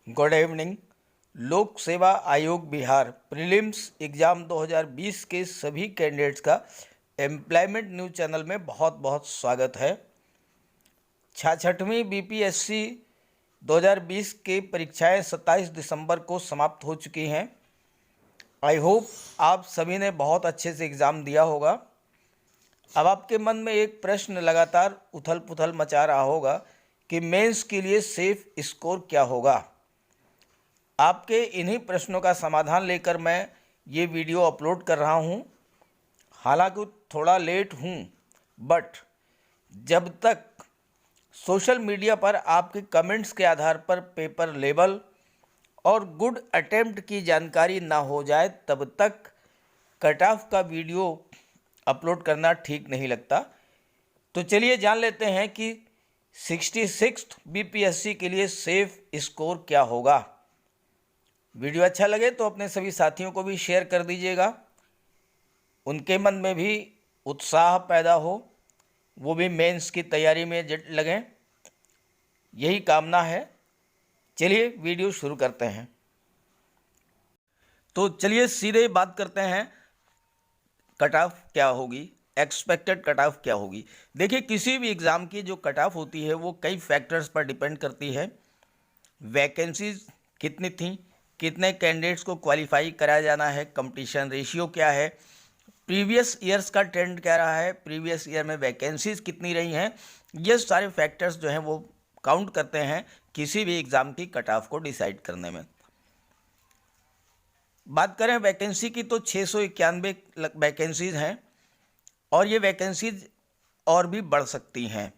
Good evening. लोक सेवा आयोग बिहार प्रीलिम्स एग्ज़ाम 2020 के सभी कैंडिडेट्स का एम्प्लॉयमेंट न्यूज़ चैनल में बहुत बहुत स्वागत है। 66वीं बीपीएससी 2020 की परीक्षाएं 27 दिसंबर को समाप्त हो चुकी हैं। आई होप आप सभी ने बहुत अच्छे से एग्ज़ाम दिया होगा। अब आपके मन में एक प्रश्न लगातार उथल पुथल मचा रहा होगा कि मेंस के लिए सेफ स्कोर क्या होगा। आपके इन्हीं प्रश्नों का समाधान लेकर मैं ये वीडियो अपलोड कर रहा हूँ। हालांकि थोड़ा लेट हूँ, बट जब तक सोशल मीडिया पर आपके कमेंट्स के आधार पर पेपर लेवल और गुड अटेम्प्ट की जानकारी ना हो जाए तब तक कट ऑफ का वीडियो अपलोड करना ठीक नहीं लगता। तो चलिए जान लेते हैं कि 66th बीपीएससी के लिए सेफ स्कोर क्या होगा। वीडियो अच्छा लगे तो अपने सभी साथियों को भी शेयर कर दीजिएगा, उनके मन में भी उत्साह पैदा हो, वो भी मेंस की तैयारी में जट लगें, यही कामना है। चलिए वीडियो शुरू करते हैं। तो चलिए सीधे बात करते हैं, कट ऑफ क्या होगी, एक्सपेक्टेड कट ऑफ क्या होगी। देखिए, किसी भी एग्ज़ाम की जो कट ऑफ होती है वो कई फैक्टर्स पर डिपेंड करती है। वैकेंसीज कितनी थी, कितने कैंडिडेट्स को क्वालिफाई कराया जाना है, कंपटीशन रेशियो क्या है, प्रीवियस ईयर्स का ट्रेंड क्या रहा है, प्रीवियस ईयर में वैकेंसीज कितनी रही हैं, ये सारे फैक्टर्स जो हैं वो काउंट करते हैं किसी भी एग्ज़ाम की कट ऑफ को डिसाइड करने में। बात करें वैकेंसी की तो 691 वैकेंसीज हैं और ये वैकेंसीज और भी बढ़ सकती हैं।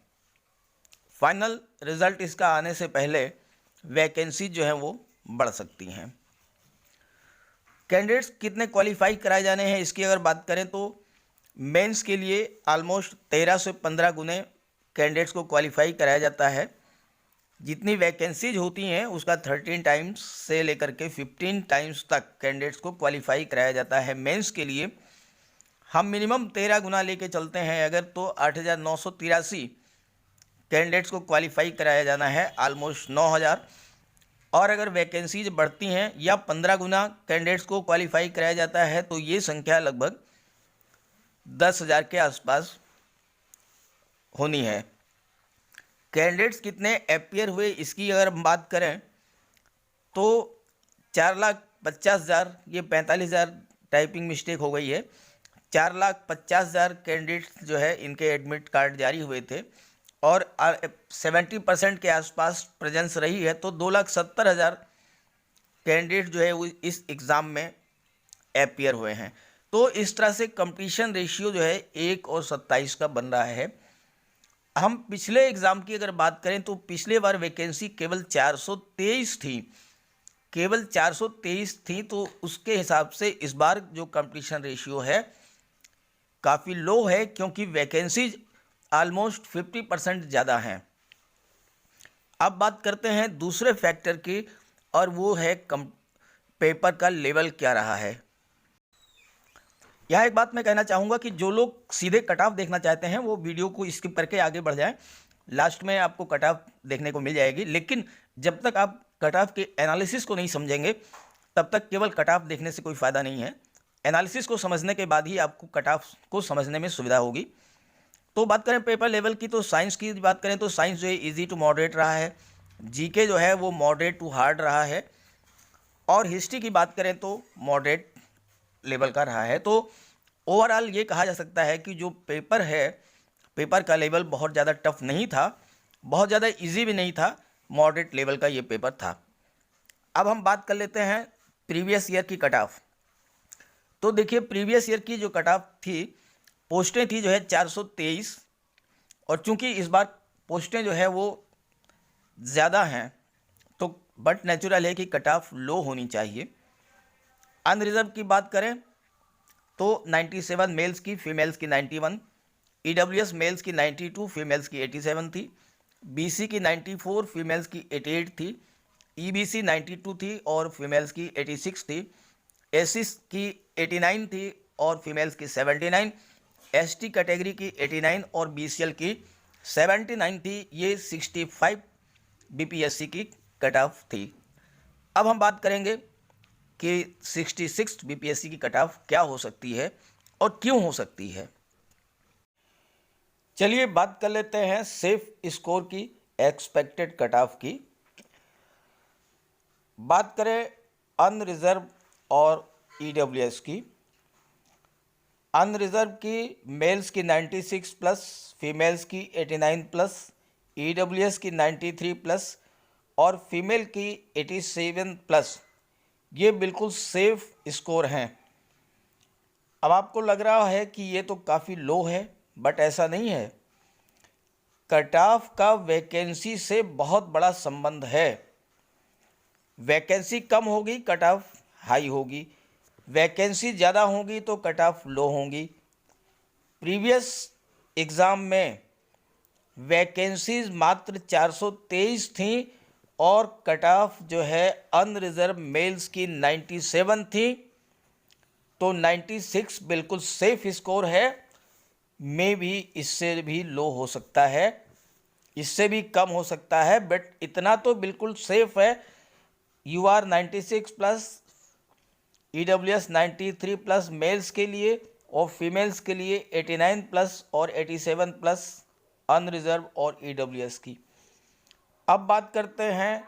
फाइनल रिज़ल्ट इसका आने से पहले वैकेंसी जो है वो बढ़ सकती हैं। कैंडिडेट्स कितने क्वालिफाई कराए जाने हैं इसकी अगर बात करें तो मेंस के लिए ऑलमोस्ट 13 से 15 गुने कैंडिडेट्स को क्वालिफाई कराया जाता है। जितनी वैकेंसीज होती हैं उसका 13 टाइम्स से लेकर के 15 टाइम्स तक कैंडिडेट्स को क्वालिफाई कराया जाता है मेंस के लिए। हम मिनिमम 13 गुना लेके चलते हैं अगर, तो 8,983 कैंडिडेट्स को क्वालिफाई कराया जाना है, ऑलमोस्ट 9,000। और अगर वैकेंसीज बढ़ती हैं या 15 गुना कैंडिडेट्स को क्वालिफाई कराया जाता है तो ये संख्या लगभग 10,000 के आसपास होनी है। कैंडिडेट्स कितने अपीयर हुए इसकी अगर हम बात करें तो 4,50,000, ये 45,000 टाइपिंग मिस्टेक हो गई है, 4,50,000 कैंडिडेट्स जो है इनके एडमिट कार्ड जारी हुए थे और 70% के आसपास प्रेजेंस रही है, तो 2,70,000 कैंडिडेट जो है वो इस एग्ज़ाम में अपीयर हुए हैं। तो इस तरह से कंपटीशन रेशियो जो है 1 और 27 का बन रहा है। हम पिछले एग्ज़ाम की अगर बात करें तो पिछले बार वैकेंसी केवल 423 थी, केवल 423 थी, तो उसके हिसाब से इस बार जो कंपटीशन रेशियो है काफ़ी लो है, क्योंकि वैकेंसीज ऑलमोस्ट 50% ज़्यादा हैं। अब बात करते हैं दूसरे फैक्टर की, और वो है पेपर का लेवल क्या रहा है। यह एक बात मैं कहना चाहूँगा कि जो लोग सीधे कट ऑफ देखना चाहते हैं वो वीडियो को स्किप करके आगे बढ़ जाएं, लास्ट में आपको कट ऑफ देखने को मिल जाएगी। लेकिन जब तक आप कट ऑफ के एनालिसिस को नहीं समझेंगे तब तक केवल कट ऑफ देखने से कोई फ़ायदा नहीं है। एनालिसिस को समझने के बाद ही आपको कट ऑफ को समझने में सुविधा होगी। तो बात करें पेपर लेवल की, तो साइंस की बात करें तो साइंस जो है इजी टू मॉडरेट रहा है, जीके जो है वो मॉडरेट टू हार्ड रहा है, और हिस्ट्री की बात करें तो मॉडरेट लेवल का रहा है। तो ओवरऑल ये कहा जा सकता है कि जो पेपर है, पेपर का लेवल बहुत ज़्यादा टफ नहीं था, बहुत ज़्यादा इजी भी नहीं था, मॉडरेट लेवल का ये पेपर था। अब हम बात कर लेते हैं प्रीवियस ईयर की कट ऑफ। तो देखिए, प्रीवियस ईयर की जो कट ऑफ थी, पोस्टें थी जो है 423, और चूंकि इस बार पोस्टें जो है वो ज़्यादा हैं तो बट नेचुरल है कि कट ऑफ लो होनी चाहिए। अनरिजर्व की बात करें तो 97 मेल्स की, फीमेल्स की 91, ईडब्ल्यूएस मेल्स की 92, फीमेल्स की 87 थी, बीसी की 94, फीमेल्स की 88 थी, ईबीसी 92 थी और फीमेल्स की 86 थी, एससी की 89 थी और फीमेल्स की 79, एसटी कैटेगरी की 89 और बीसीएल की 79 थी। ये 65 बीपीएससी की कट ऑफ थी। अब हम बात करेंगे कि 66 बीपीएससी की कट ऑफ क्या हो सकती है और क्यों हो सकती है। चलिए बात कर लेते हैं सेफ स्कोर की एक्सपेक्टेड कट ऑफ की। बात करें अनरिजर्व और ईडब्ल्यूएस की। अनरिजर्व की मेल्स की 96 प्लस, फीमेल्स की 89 प्लस, ईडब्ल्यूएस की 93 प्लस और फीमेल की 87 प्लस, ये बिल्कुल सेफ स्कोर हैं। अब आपको लग रहा है कि ये तो काफ़ी लो है, बट ऐसा नहीं है। कट ऑफ का वैकेंसी से बहुत बड़ा संबंध है। वैकेंसी कम होगी, कट ऑफ हाई होगी। वैकेंसी ज़्यादा होगी तो कट ऑफ लो होंगी। प्रीवियस एग्ज़ाम में वैकेंसीज मात्र 423 थी और कट ऑफ जो है अनरिजर्व मेल्स की 97 थी, तो 96 बिल्कुल सेफ स्कोर है। मे भी इससे भी लो हो सकता है, इससे भी कम हो सकता है, बट इतना तो बिल्कुल सेफ है। U R 96 plus, EWS 93 plus males के लिए और फीमेल्स के लिए 89 प्लस और 87 प्लस अनरिजर्व और ईडब्ल्यूएस की। अब बात करते हैं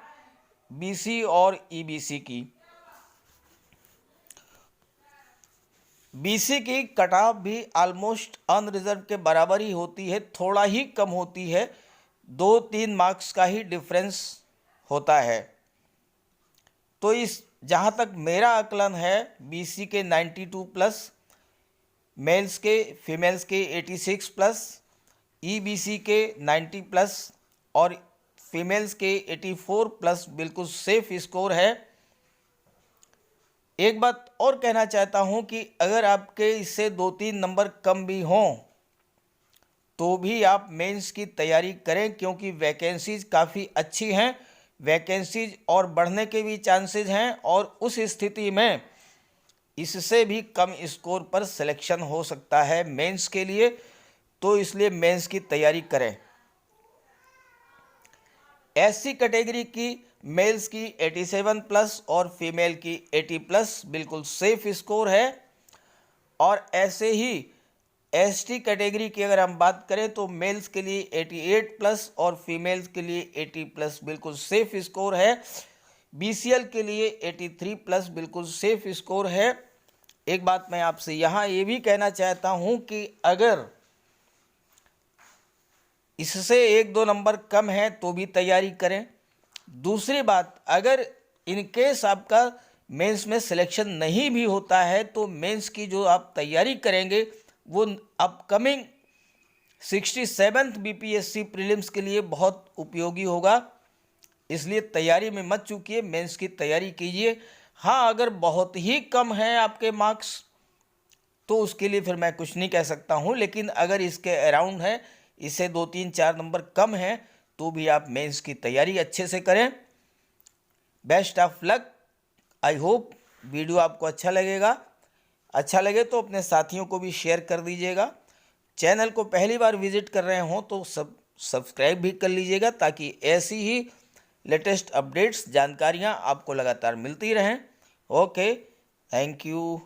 बीसी और ईबीसी की। बीसी की कट ऑफ भी ऑलमोस्ट अनरिजर्व के बराबर ही होती है, थोड़ा ही कम होती है, 2-3 मार्क्स का ही डिफरेंस होता है। तो इस जहाँ तक मेरा आकलन है, बीसी के 92 प्लस, मेल्स के फीमेल्स के 86 प्लस, ईबीसी के 90 प्लस और फीमेल्स के 84 प्लस बिल्कुल सेफ स्कोर है। एक बात और कहना चाहता हूँ कि अगर आपके इससे 2-3 नंबर कम भी हों तो भी आप मेंस की तैयारी करें, क्योंकि वैकेंसीज काफ़ी अच्छी हैं, वैकेंसीज और बढ़ने के भी चांसेस हैं और उस स्थिति में इससे भी कम स्कोर पर सिलेक्शन हो सकता है मेंस के लिए, तो इसलिए मेंस की तैयारी करें। एससी कैटेगरी की मेल्स की 87 प्लस और फीमेल की 80 प्लस बिल्कुल सेफ स्कोर है। और ऐसे ही एसटी कैटेगरी की अगर हम बात करें तो मेल्स के लिए 88 प्लस और फीमेल्स के लिए 80 प्लस बिल्कुल सेफ स्कोर है। बीसीएल के लिए 83 प्लस बिल्कुल सेफ स्कोर है। एक बात मैं आपसे यहाँ ये भी कहना चाहता हूँ कि अगर इससे 1-2 नंबर कम है तो भी तैयारी करें। दूसरी बात, अगर इनकेस आपका मेंस में सिलेक्शन नहीं भी होता है तो मेंस की जो आप तैयारी करेंगे वो अपकमिंग 67th बीपीएससी प्रीलिम्स के लिए बहुत उपयोगी होगा। इसलिए तैयारी में मत चूकिए, मेंस की तैयारी कीजिए। हाँ, अगर बहुत ही कम है आपके मार्क्स तो उसके लिए फिर मैं कुछ नहीं कह सकता हूँ, लेकिन अगर इसके अराउंड है, इससे 2-3-4 नंबर कम है, तो भी आप मेंस की तैयारी अच्छे से करें। Best of luck. I hope video आपको अच्छा लगेगा। अच्छा लगे तो अपने साथियों को भी शेयर कर दीजिएगा। चैनल को पहली बार विजिट कर रहे हों तो सब्सक्राइब भी कर लीजिएगा, ताकि ऐसी ही लेटेस्ट अपडेट्स जानकारियां आपको लगातार मिलती रहें। Okay, thank you.